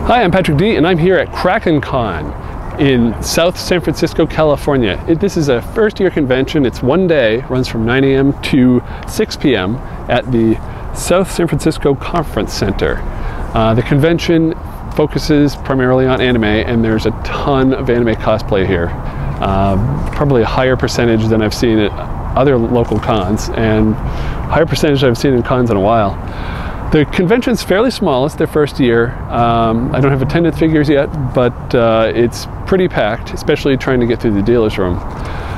Hi, I'm Patrick D, and I'm here at Kraken Con in South San Francisco, California. This is a first-year convention. It's one day, runs from 9 a.m. to 6 p.m. at the South San Francisco Conference Center. The convention focuses primarily on anime, and there's a ton of anime cosplay here. Probably a higher percentage than I've seen at other local cons, and higher percentage I've seen in cons in a while. The convention's fairly small. It's their first year. I don't have attendance figures yet, but it's pretty packed, especially trying to get through the dealer's room.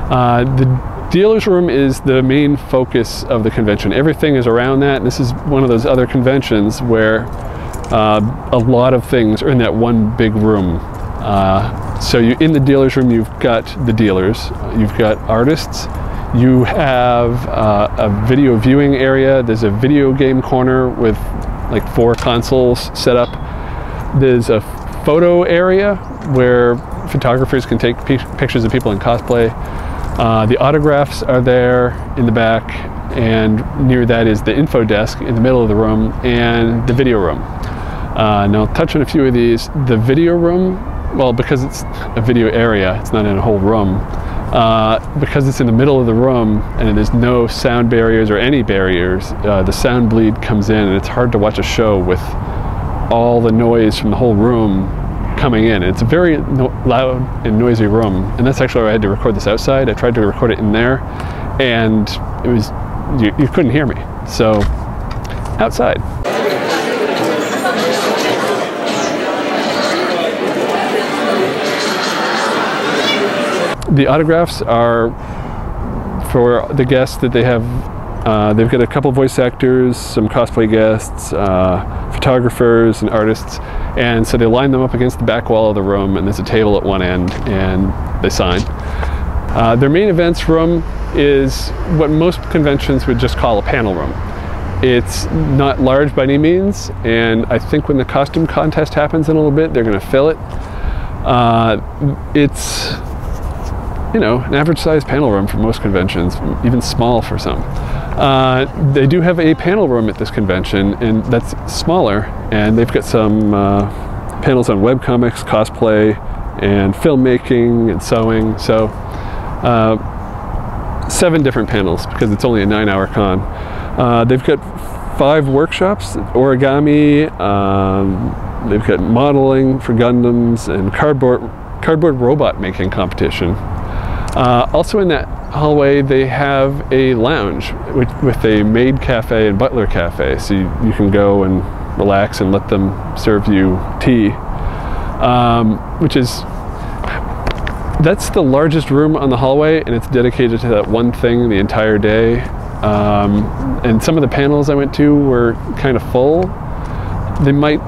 The dealer's room is the main focus of the convention. Everything is around that, and this is one of those other conventions where a lot of things are in that one big room. So in the dealer's room, you've got the dealers, you've got artists, you have a video viewing area. There's a video game corner with like 4 consoles set up. There's a photo area where photographers can take pictures of people in cosplay. The autographs are there in the back, and near that is the info desk in the middle of the room and the video room. Now, I'll touch on a few of these. The video room, well, because it's a video area, it's not in a whole room. Because it's in the middle of the room and there's no sound barriers or any barriers, the sound bleed comes in, and it's hard to watch a show with all the noise from the whole room coming in. It's a very loud and noisy room, and that's actually why I had to record this outside. I tried to record it in there, and it was you couldn't hear me, so outside. The autographs are for the guests that they have. They've got a couple voice actors, some cosplay guests, photographers, and artists, and so they line them up against the back wall of the room, and there's a table at one end, and they sign. Their main events room is what most conventions would just call a panel room. It's not large by any means, and I think when the costume contest happens in a little bit, they're going to fill it. It's, you know, an average sized panel room for most conventions, even small for some. They do have a panel room at this convention, and that's smaller, and they've got some panels on webcomics, cosplay, and filmmaking and sewing. So 7 different panels because it's only a 9-hour con. They've got 5 workshops: origami, they've got modeling for Gundams, and cardboard robot making competition. Also in that hallway, they have a lounge with a maid cafe and butler cafe, so you can go and relax and let them serve you tea, that's the largest room on the hallway, and it's dedicated to that one thing the entire day. And some of the panels I went to were kind of full. They might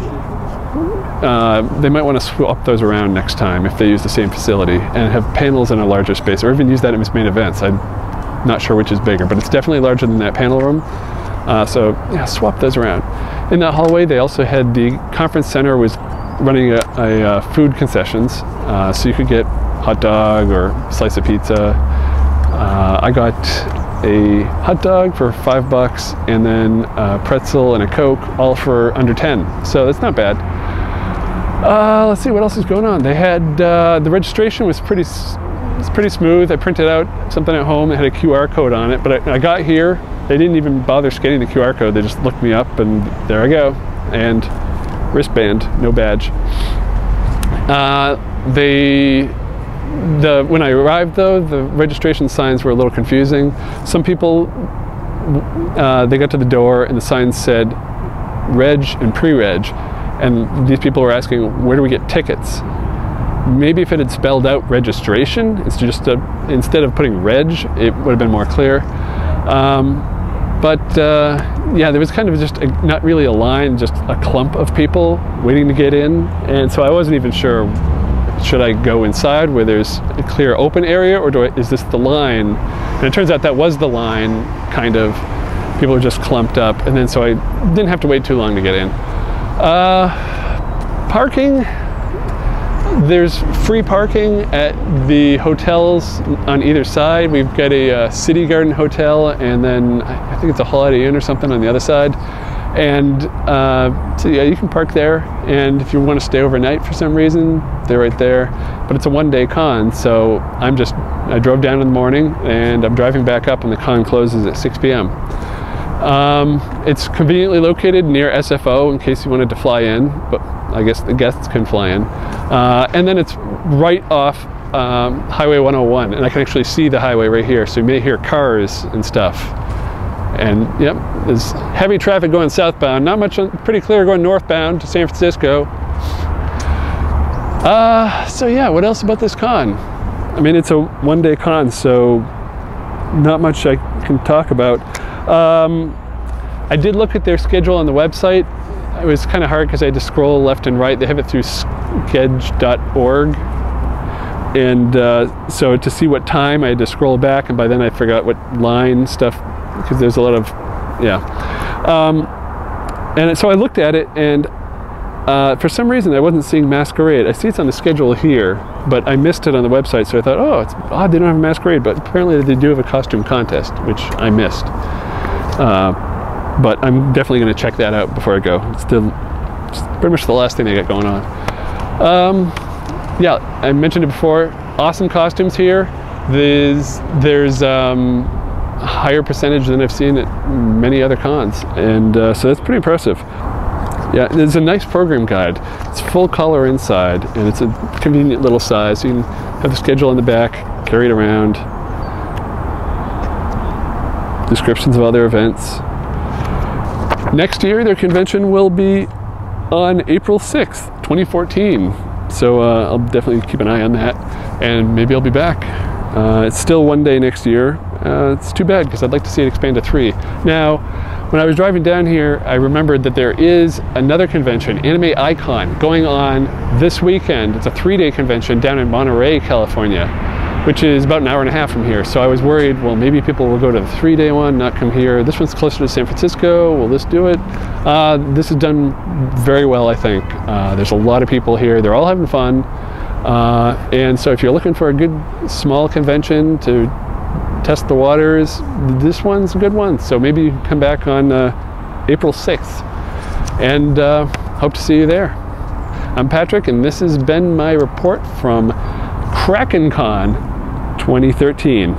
want to swap those around next time if they use the same facility and have panels in a larger space, or even use that as main events. I'm not sure which is bigger, but it's definitely larger than that panel room. So yeah, swap those around. In that hallway, they also had the conference center was running a food concessions, so you could get hot dog or slice of pizza. I got a hot dog for $5, and then a pretzel and a Coke, all for under 10. So that's not bad. Let's see what else is going on. They had the registration was pretty smooth. I printed out something at home that had a QR code on it, but I got here, they didn't even bother scanning the QR code. They just looked me up, and there I go. And wristband, no badge. When I arrived, though, the registration signs were a little confusing. Some people, they got to the door and the sign said reg and pre-reg, and these people were asking, where do we get tickets? Maybe if it had spelled out registration, it's just instead of putting reg, it would have been more clear. Yeah, there was kind of just not really a line, just a clump of people waiting to get in, and so I wasn't even sure, should I go inside where there's a clear open area, or is this the line? And it turns out that was the line, kind of. People were just clumped up, and then so I didn't have to wait too long to get in. Parking, there's free parking at the hotels on either side. We've got a City Garden Hotel, and then I think it's a Holiday Inn or something on the other side. And so yeah, you can park there, and if you want to stay overnight for some reason, they're right there. But it's a one-day con, so I drove down in the morning, and I'm driving back up, and the con closes at 6 p.m. It's conveniently located near SFO in case you wanted to fly in, but I guess the guests can fly in. And then it's right off Highway 101, and I can actually see the highway right here, so you may hear cars and stuff. And yep, there's heavy traffic going southbound, not much, pretty clear going northbound to San Francisco. So yeah, what else about this con? I mean, it's a one-day con, so not much I can talk about. I did look at their schedule on the website. It was kind of hard because I had to scroll left and right. They have it through sketch.org. And so to see what time, I had to scroll back, and by then I forgot what line stuff, because there's a lot of, yeah. And so I looked at it, and for some reason I wasn't seeing Masquerade. I see it's on the schedule here, but I missed it on the website, so I thought, oh, it's odd they don't have a Masquerade, but apparently they do have a costume contest, which I missed. But I'm definitely going to check that out before I go. It's pretty much the last thing they got going on. Yeah, I mentioned it before, awesome costumes here. There's a higher percentage than I've seen at many other cons, and so that's pretty impressive. Yeah, there's a nice program guide. It's full color inside, and it's a convenient little size. You can have the schedule on the back, carry it around. Descriptions of other events. Next year, their convention will be on April 6th, 2014. So I'll definitely keep an eye on that, and maybe I'll be back. It's still one day next year. It's too bad, because I'd like to see it expand to 3. Now, when I was driving down here, I remembered that there is another convention, AnimeCon, going on this weekend. It's a 3-day convention down in Monterey, California, which is about an hour and a half from here. So I was worried, well, maybe people will go to the 3-day one, not come here. This one's closer to San Francisco. Will this do it? This is done very well, I think. There's a lot of people here. They're all having fun. And so if you're looking for a good small convention to test the waters, this one's a good one. So maybe you can come back on April 6th, and hope to see you there. I'm Patrick, and this has been my report from Kraken Con 2013.